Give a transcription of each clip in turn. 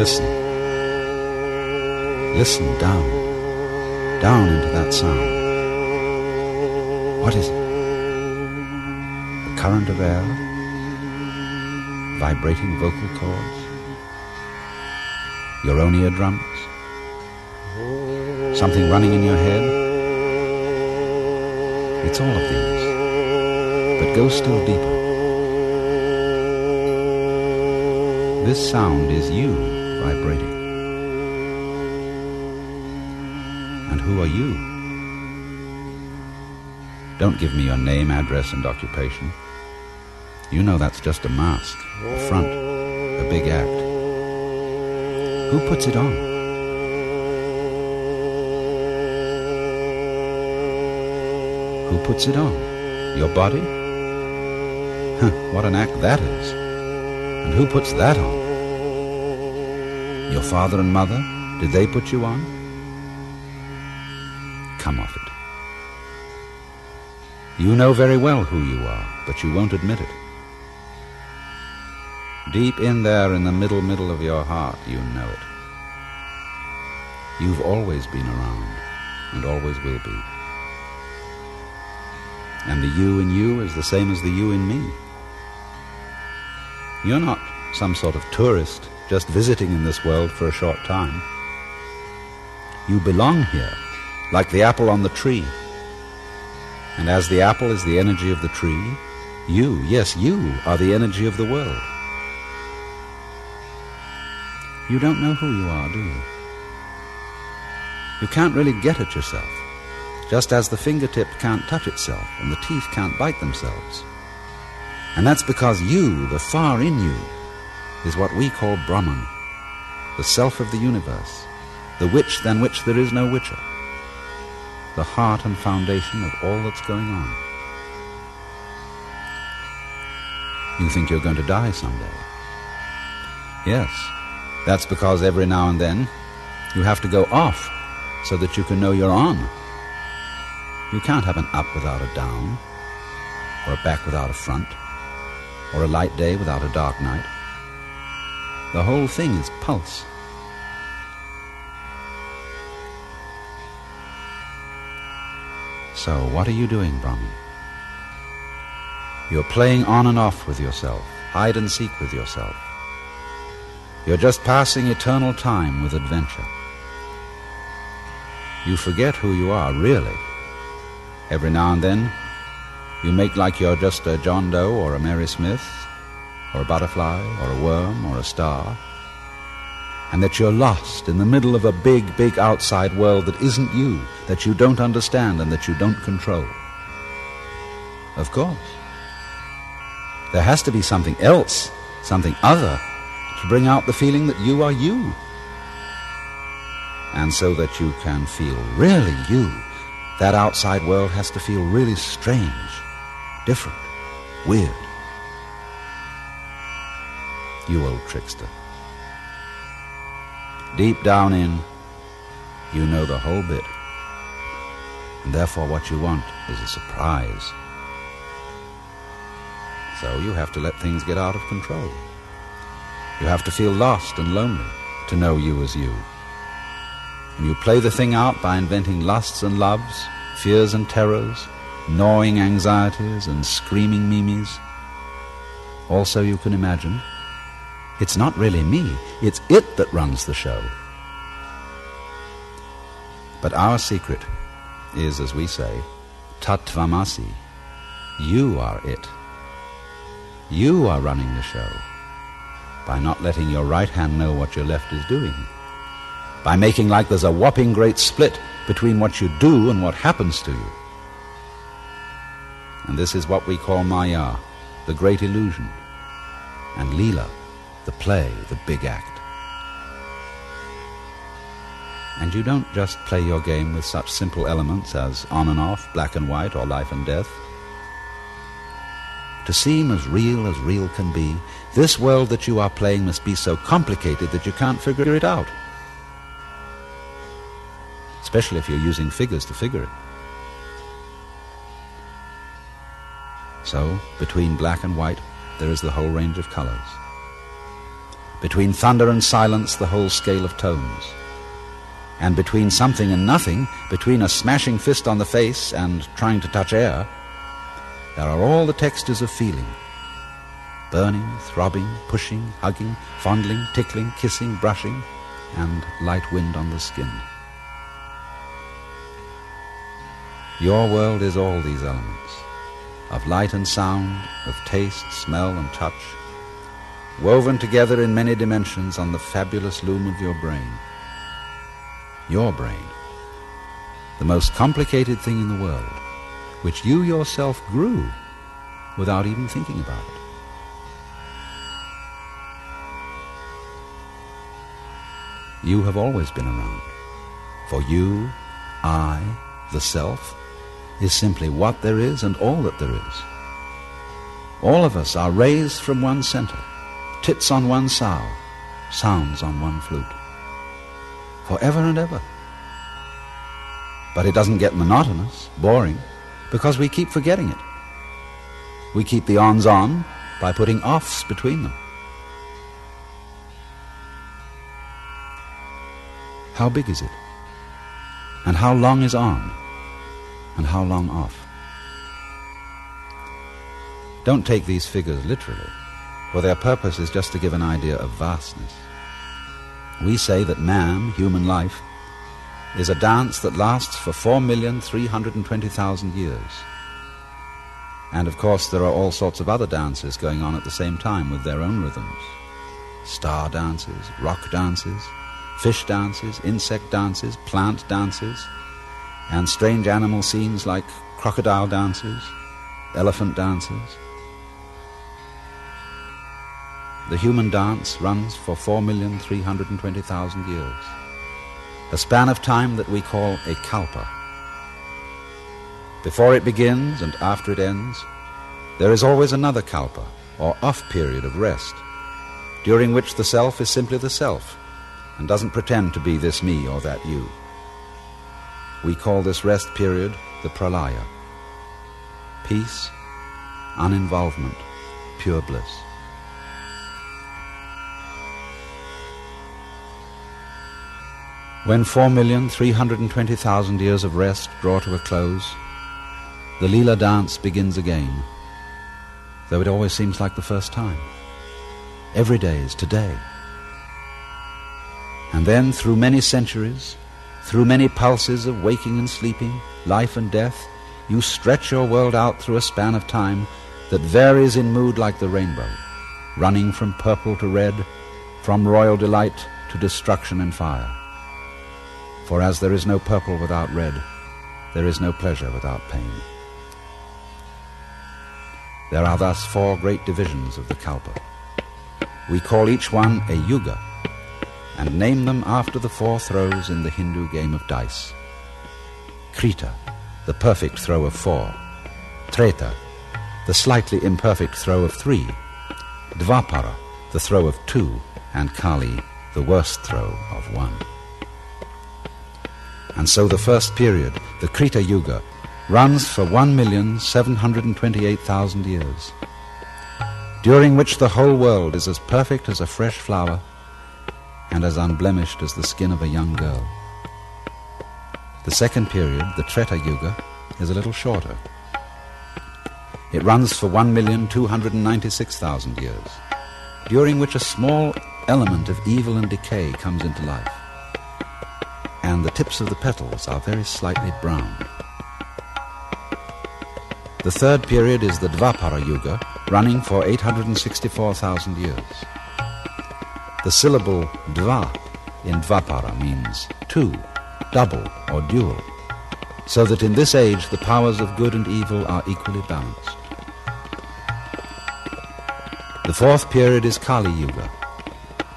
listen. Listen down into that sound. What is it? A current of air? Vibrating vocal cords? Your own eardrums? Something running in your head? It's all of these. But go still deeper. This sound is you vibrating. And who are you? Don't give me your name, address, and occupation. You know that's just a mask, a front, a big act. Who puts it on? Who puts it on? Your body? What an act that is. And who puts that on? Your father and mother? Did they put you on? Come off it. You know very well who you are, but you won't admit it. Deep in there in the middle of your heart, you know it. You've always been around, and always will be. And the you in you is the same as the you in me. You're not some sort of tourist just visiting in this world for a short time. You belong here, like the apple on the tree. And as the apple is the energy of the tree, you, yes, you are the energy of the world. You don't know who you are, do you? You can't really get at yourself, just as the fingertip can't touch itself and the teeth can't bite themselves. And that's because you, the far in you, is what we call Brahman, the self of the universe, the witch than which there is no witcher, the heart and foundation of all that's going on. You think you're going to die someday. Yes, that's because every now and then you have to go off so that you can know you're on. You can't have an up without a down, or a back without a front, or a light day without a dark night. The whole thing is pulse. So what are you doing, Brahman? You're playing on and off with yourself, hide and seek with yourself. You're just passing eternal time with adventure. You forget who you are, really. Every now and then, you make like you're just a John Doe or a Mary Smith, or a butterfly, or a worm, or a star, and that you're lost in the middle of a big, big outside world that isn't you, that you don't understand and that you don't control. Of course. There has to be something else, something other, to bring out the feeling that you are you. And so that you can feel really you, that outside world has to feel really strange, different, weird. You old trickster. Deep down in, you know the whole bit. And therefore what you want is a surprise. So you have to let things get out of control. You have to feel lost and lonely to know you as you. And you play the thing out by inventing lusts and loves, fears and terrors, gnawing anxieties and screaming mimes. Also you can imagine, it's not really me, it's it that runs the show. But our secret is, as we say, Tattvamasi. You are it. You are running the show by not letting your right hand know what your left is doing, by making like there's a whopping great split between what you do and what happens to you. And this is what we call Maya, the great illusion, and Leela, the play, the big act. And you don't just play your game with such simple elements as on and off, black and white, or life and death. To seem as real can be, this world that you are playing must be so complicated that you can't figure it out. Especially if you're using figures to figure it. So, between black and white, there is the whole range of colors. Between thunder and silence, the whole scale of tones. And between something and nothing, between a smashing fist on the face and trying to touch air, there are all the textures of feeling. Burning, throbbing, pushing, hugging, fondling, tickling, kissing, brushing, and light wind on the skin. Your world is all these elements, of light and sound, of taste, smell, and touch, woven together in many dimensions on the fabulous loom of your brain. Your brain, the most complicated thing in the world, which you yourself grew without even thinking about it. You have always been around. For you, I, the self, is simply what there is and all that there is. All of us are rays from one center, tits on one sow, sounds on one flute. Forever and ever. But it doesn't get monotonous, boring, because we keep forgetting it. We keep the ons on by putting offs between them. How big is it? And how long is on? And how long off? Don't take these figures literally, for their purpose is just to give an idea of vastness. We say that man, human life, is a dance that lasts for 4,320,000 years. And of course there are all sorts of other dances going on at the same time with their own rhythms. Star dances, rock dances, fish dances, insect dances, plant dances, and strange animal scenes like crocodile dances, elephant dances. The human dance runs for 4,320,000 years, a span of time that we call a kalpa. Before it begins and after it ends, there is always another kalpa, or off period of rest, during which the self is simply the self and doesn't pretend to be this me or that you. We call this rest period the pralaya. Peace, uninvolvement, pure bliss. When 4,320,000 years of rest draw to a close, the Leela dance begins again, though it always seems like the first time. Every day is today. And then, through many centuries, through many pulses of waking and sleeping, life and death, you stretch your world out through a span of time that varies in mood like the rainbow, running from purple to red, from royal delight to destruction and fire. For as there is no purple without red, there is no pleasure without pain. There are thus 4 great divisions of the kalpa. We call each one a yuga, and name them after the 4 throws in the Hindu game of dice. Krita, the perfect throw of 4. Treta, the slightly imperfect throw of 3. Dvapara, the throw of 2. And Kali, the worst throw of 1. And so the first period, the Krita Yuga, runs for 1,728,000 years, during which the whole world is as perfect as a fresh flower and as unblemished as the skin of a young girl. The second period, the Treta Yuga, is a little shorter. It runs for 1,296,000 years, during which a small element of evil and decay comes into life, and the tips of the petals are very slightly brown. The third period is the Dvapara Yuga, running for 864,000 years. The syllable Dva in Dvapara means 2, double or dual, so that in this age the powers of good and evil are equally balanced. The fourth period is Kali Yuga,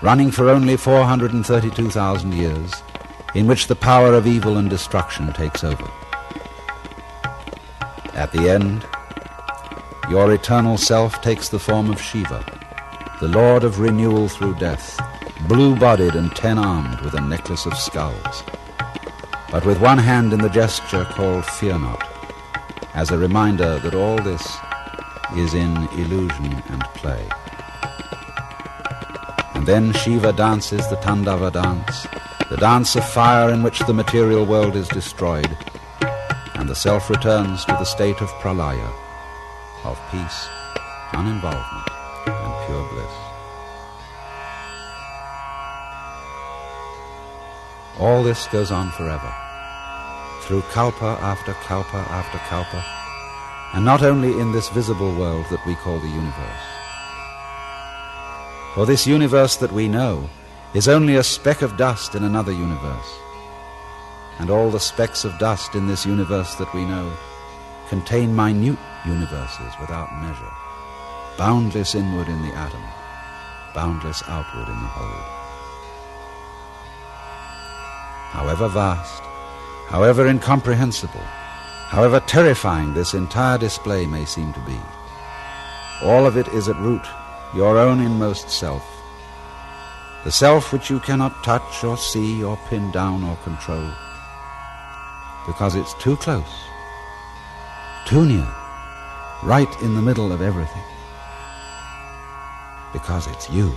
running for only 432,000 years, in which the power of evil and destruction takes over. At the end, your eternal self takes the form of Shiva, the Lord of renewal through death, blue-bodied and 10-armed with a necklace of skulls, but with one hand in the gesture called Fear Not, as a reminder that all this is in illusion and play. And then Shiva dances the Tandava dance, the dance of fire in which the material world is destroyed, and the self returns to the state of pralaya, of peace, uninvolvement, and pure bliss. All this goes on forever, through kalpa after kalpa after kalpa, and not only in this visible world that we call the universe. For this universe that we know is only a speck of dust in another universe, and all the specks of dust in this universe that we know contain minute universes without measure, boundless inward in the atom, boundless outward in the whole. However vast, however incomprehensible, however terrifying this entire display may seem to be, all of it is at root your own inmost self, the self which you cannot touch or see or pin down or control, because it's too close, too near, right in the middle of everything, because it's you.